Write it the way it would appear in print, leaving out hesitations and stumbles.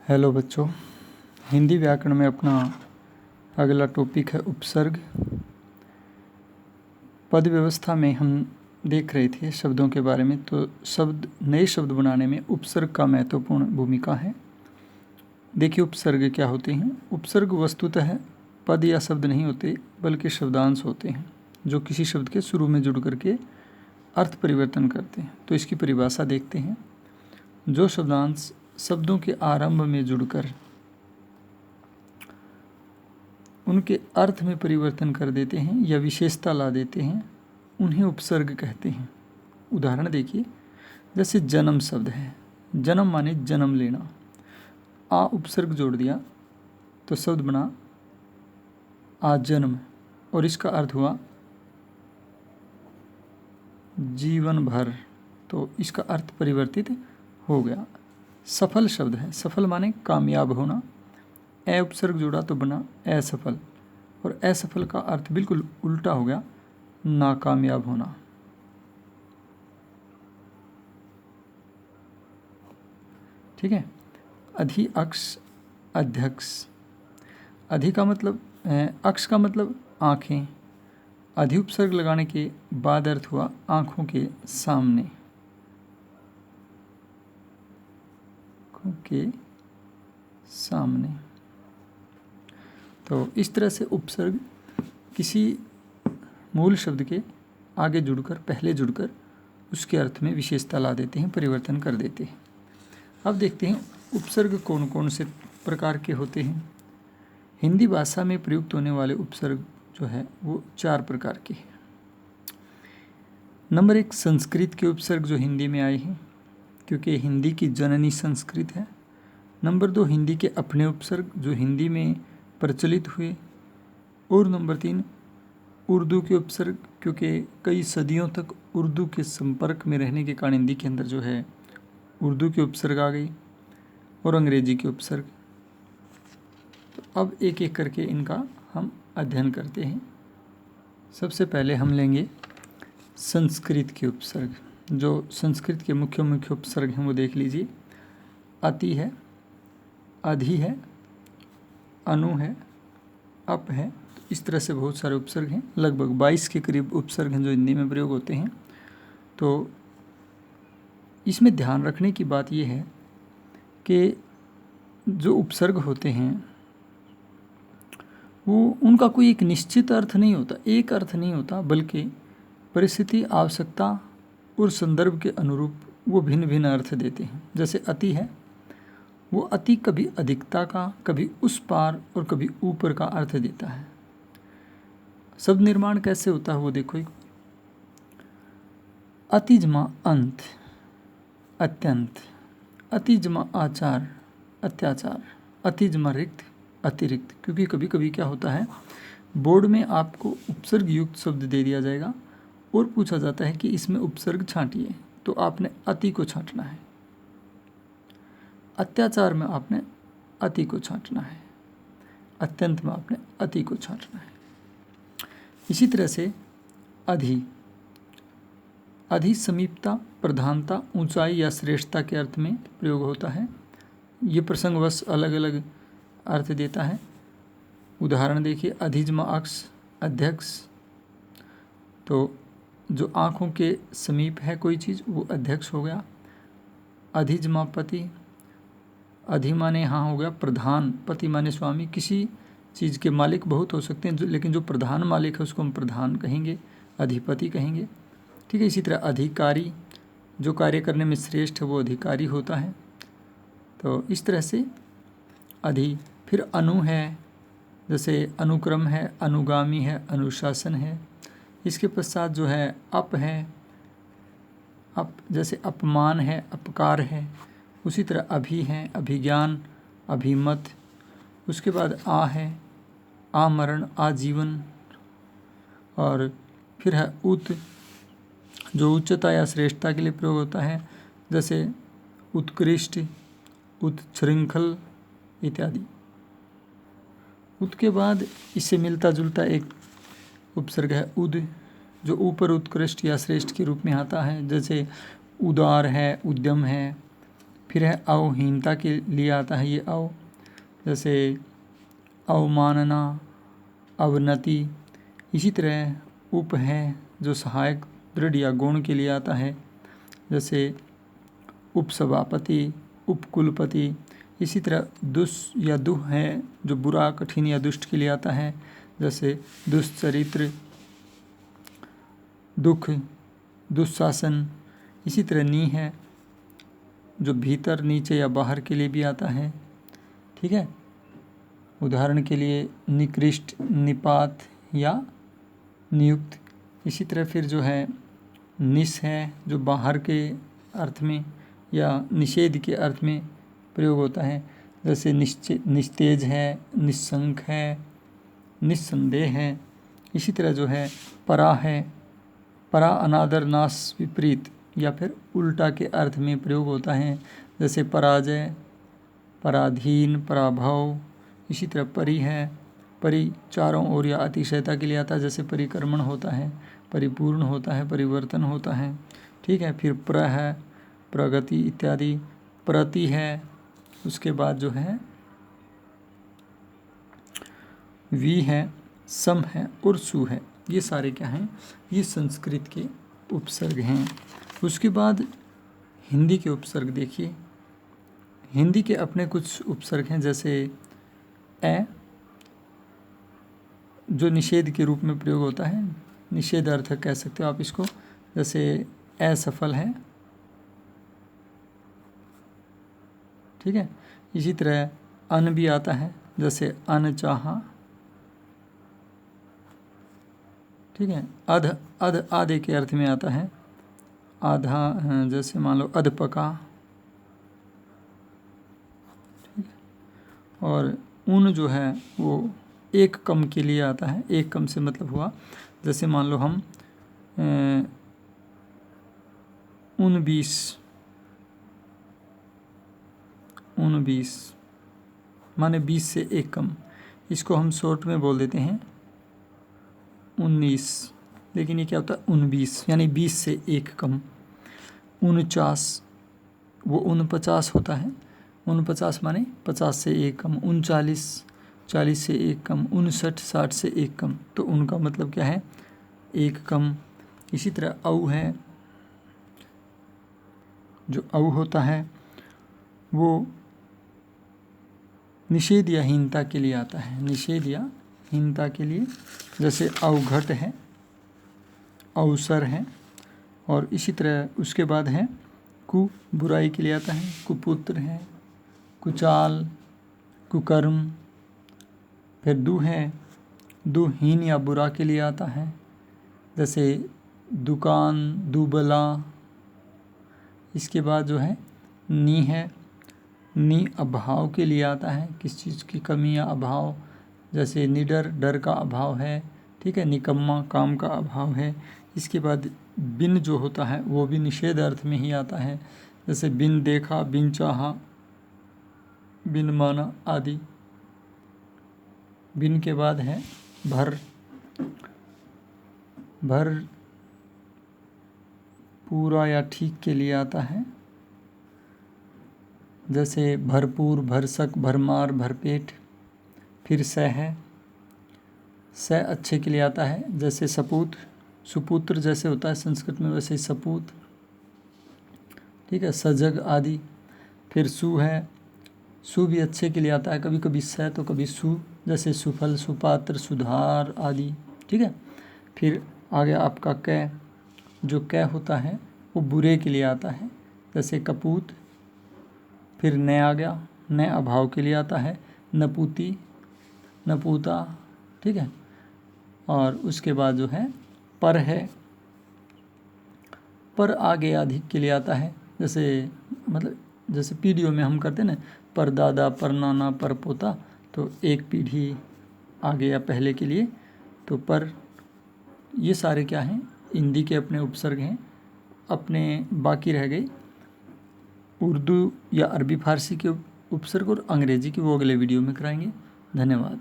Hello बच्चों, हिंदी व्याकरण में अपना अगला टॉपिक है उपसर्ग। पद व्यवस्था में हम देख रहे थे शब्दों के बारे में, तो नए शब्द बनाने में उपसर्ग का महत्वपूर्ण भूमिका है। देखिए उपसर्ग क्या होते हैं। उपसर्ग वस्तुतः पद या शब्द नहीं होते, बल्कि शब्दांश होते हैं जो किसी शब्द के शुरू में जुड़ करके अर्थ परिवर्तन करते हैं। तो इसकी परिभाषा देखते हैं। जो शब्दांश शब्दों के आरंभ में जुड़कर उनके अर्थ में परिवर्तन कर देते हैं या विशेषता ला देते हैं, उन्हें उपसर्ग कहते हैं। उदाहरण देखिए, जैसे जन्म शब्द है। जन्म माने जन्म लेना। आ उपसर्ग जोड़ दिया तो शब्द बना आजन्म, और इसका अर्थ हुआ जीवन भर, तो इसका अर्थ परिवर्तित हो गया। सफल शब्द है। सफल माने कामयाब होना। ए उपसर्ग जोड़ा तो बना असफल, और असफल का अर्थ बिल्कुल उल्टा हो गया, नाकामयाब होना। ठीक है। अधि अक्ष अध्यक्ष। अधि का मतलब अक्ष का मतलब आँखें। अधि उपसर्ग लगाने के बाद अर्थ हुआ आँखों के सामने। आँखों के सामने। तो इस तरह से उपसर्ग किसी मूल शब्द के आगे जुड़कर, पहले जुड़कर उसके अर्थ में विशेषता ला देते हैं, परिवर्तन कर देते हैं। अब देखते हैं उपसर्ग कौन कौन से प्रकार के होते हैं। हिंदी भाषा में प्रयुक्त होने वाले उपसर्ग जो है वो 4 प्रकार के हैं। नंबर 1, संस्कृत के उपसर्ग जो हिंदी में आए हैं, क्योंकि हिंदी की जननी संस्कृत है। नंबर 2, हिंदी के अपने उपसर्ग जो हिंदी में प्रचलित हुए। और नंबर 3, उर्दू के उपसर्ग, क्योंकि कई सदियों तक उर्दू के संपर्क में रहने के कारण हिंदी के अंदर जो है उर्दू के उपसर्ग आ गई। और अंग्रेजी के उपसर्ग। तो अब एक एक करके इनका हम अध्ययन करते हैं। सबसे पहले हम लेंगे संस्कृत के उपसर्ग। जो संस्कृत के मुख्य उपसर्ग हैं वो देख लीजिए। अति है, अधि है, अनु है, अप है। इस तरह से बहुत सारे उपसर्ग हैं। लगभग 22 के करीब उपसर्ग हैं जो हिंदी में प्रयोग होते हैं। तो इसमें ध्यान रखने की बात यह है कि जो उपसर्ग होते हैं वो उनका कोई एक निश्चित अर्थ नहीं होता, एक अर्थ नहीं होता, बल्कि परिस्थिति, आवश्यकता और संदर्भ के अनुरूप वो भिन्न भिन्न अर्थ देते हैं। जैसे अति है, वो अति कभी अधिकता का, कभी उस पार और कभी ऊपर का अर्थ देता है। शब्द निर्माण कैसे होता है वो देखो। एक अति जमा अंत, अत्यंत। अति जमा आचार, अत्याचार। अति जमा रिक्त, अतिरिक्त। क्योंकि कभी कभी क्या होता है, बोर्ड में आपको उपसर्ग युक्त शब्द दे दिया जाएगा और पूछा जाता है कि इसमें उपसर्ग छांटिए, तो आपने अति को छांटना है। अत्याचार में आपने अति को छांटना है। अत्यंत में आपने अति को छांटना है। इसी तरह से अधि। अधि समीपता, प्रधानता, ऊंचाई या श्रेष्ठता के अर्थ में प्रयोग होता है। ये प्रसंगवश अलग अलग अर्थ देता है। उदाहरण देखिए, अधिजमा अक्ष अध्यक्ष। तो जो आँखों के समीप है कोई चीज़ वो अध्यक्ष हो गया। अधिजमा पति। अधि माने हाँ हो गया प्रधान, पति माने स्वामी। किसी चीज़ के मालिक बहुत हो सकते हैं, लेकिन जो प्रधान मालिक है उसको हम प्रधान कहेंगे, अधिपति कहेंगे। ठीक है। इसी तरह अधिकारी, जो कार्य करने में श्रेष्ठ है वो अधिकारी होता है। तो इस तरह से अधि। फिर अनु है, जैसे अनुक्रम है, अनुगामी है, अनुशासन है। इसके पश्चात जो है अप है, अप जैसे अपमान है, अपकार है। उसी तरह अभि है, अभिज्ञान, अभिमत। उसके बाद आ है, आमरण, आजीवन। और फिर है उत, जो उच्चता या श्रेष्ठता के लिए प्रयोग होता है, जैसे उत्कृष्ट, उत्शृंखल इत्यादि। उत के बाद इससे मिलता जुलता एक उपसर्ग है उद, जो ऊपर उत्कृष्ट या श्रेष्ठ के रूप में आता है। जैसे उदार है, उद्यम है। फिर है अवहीनता के लिए आता है ये अव, जैसे अवमानना, अवनति। इसी तरह उप है जो सहायक दृढ़ या गौण के लिए आता है, जैसे उपसभापति, उपकुलपति। इसी तरह दुस या दुह है जो बुरा, कठिन या दुष्ट के लिए आता है, जैसे दुश्चरित्र, दुख, दुशासन। इसी तरह नी है जो भीतर, नीचे या बाहर के लिए भी आता है। ठीक है, उदाहरण के लिए निकृष्ट, निपात या नियुक्त। इसी तरह फिर जो है निस है जो बाहर के अर्थ में या निषेध के अर्थ में प्रयोग होता है, जैसे निस्तेज है, निस्संक है, निस्संदेह है। इसी तरह जो है परा है, परा अनादर, नाश, विपरीत या फिर उल्टा के अर्थ में प्रयोग होता है, जैसे पराजय, पराधीन, पराभव। इसी तरह परि है, परि चारों ओर या अतिशयता के लिए आता है, जैसे परिक्रमण होता है, परिपूर्ण होता है, परिवर्तन होता है। ठीक है, फिर प्र है, प्रगति इत्यादि। प्रति है, उसके बाद जो है वी है, सम है और सु है। ये सारे क्या हैं, ये संस्कृत के उपसर्ग हैं। उसके बाद हिंदी के उपसर्ग देखिए। हिंदी के अपने कुछ उपसर्ग हैं, जैसे ए जो निषेध के रूप में प्रयोग होता है, निषेधार्थक कह सकते हो आप इसको, जैसे असफल है। ठीक है, इसी तरह अन भी आता है, जैसे अनचाहा। ठीक है, अध, अध आधे के अर्थ में आता है, आधा, जैसे मान लो अधपका। ठीक है, और उन जो है वो एक कम के लिए आता है। एक कम से मतलब हुआ, जैसे मान लो हम 19 माने 20 से एक कम, इसको हम शॉर्ट में बोल देते हैं 19, लेकिन ये क्या होता है 19, यानी 20 से एक कम। 49 वो 49 होता है, 49 माने 50 से एक कम। 39 40 से एक कम। 59 60 से एक कम। तो उनका मतलब क्या है, एक कम। इसी तरह औ है, जो औ होता है वो निषेध या हीनता के लिए आता है, निषेध या हीनता के लिए, जैसे अवघट है, अवसर है। और इसी तरह उसके बाद है कु, बुराई के लिए आता है, कुपुत्र है, कुचाल, कुकर्म। फिर दु है, दुहीन या बुरा के लिए आता है, जैसे दुकान, दुबला। इसके बाद जो है नी है, नी अभाव के लिए आता है, किस चीज़ की कमी या अभाव, जैसे निडर, डर का अभाव है। ठीक है, निकम्मा, काम का अभाव है। इसके बाद बिन जो होता है वो भी निषेध अर्थ में ही आता है, जैसे बिन देखा, बिन चाहा, बिन माना आदि। बिन के बाद है भर, भर पूरा या ठीक के लिए आता है, जैसे भरपूर, भरसक, भरमार, भरपेट। फिर स है, स अच्छे के लिए आता है, जैसे सपूत, सुपुत्र जैसे होता है संस्कृत में वैसे ही सपूत। ठीक है, सजग आदि। फिर सु है, सु भी अच्छे के लिए आता है, कभी कभी स तो कभी सु, जैसे सुफल, सुपात्र, सुधार आदि। ठीक है, फिर आ गया आपका कै, जो कै होता है वो बुरे के लिए आता है, जैसे कपूत। फिर न आ गया, न अभाव के लिए आता है, नपूती, नपूता। ठीक है, और उसके बाद जो है पर है, पर आगे अधिक के लिए आता है, जैसे मतलब जैसे पीढ़ियों में हम करते ना, पर दादा, पर नाना, पर पोता, तो एक पीढ़ी आगे या पहले के लिए तो पर। ये सारे क्या हैं, हिंदी के अपने उपसर्ग हैं। अपने बाकी रह गई उर्दू या अरबी फारसी के उपसर्ग और अंग्रेजी की, वो अगले वीडियो में कराएंगे। धन्यवाद।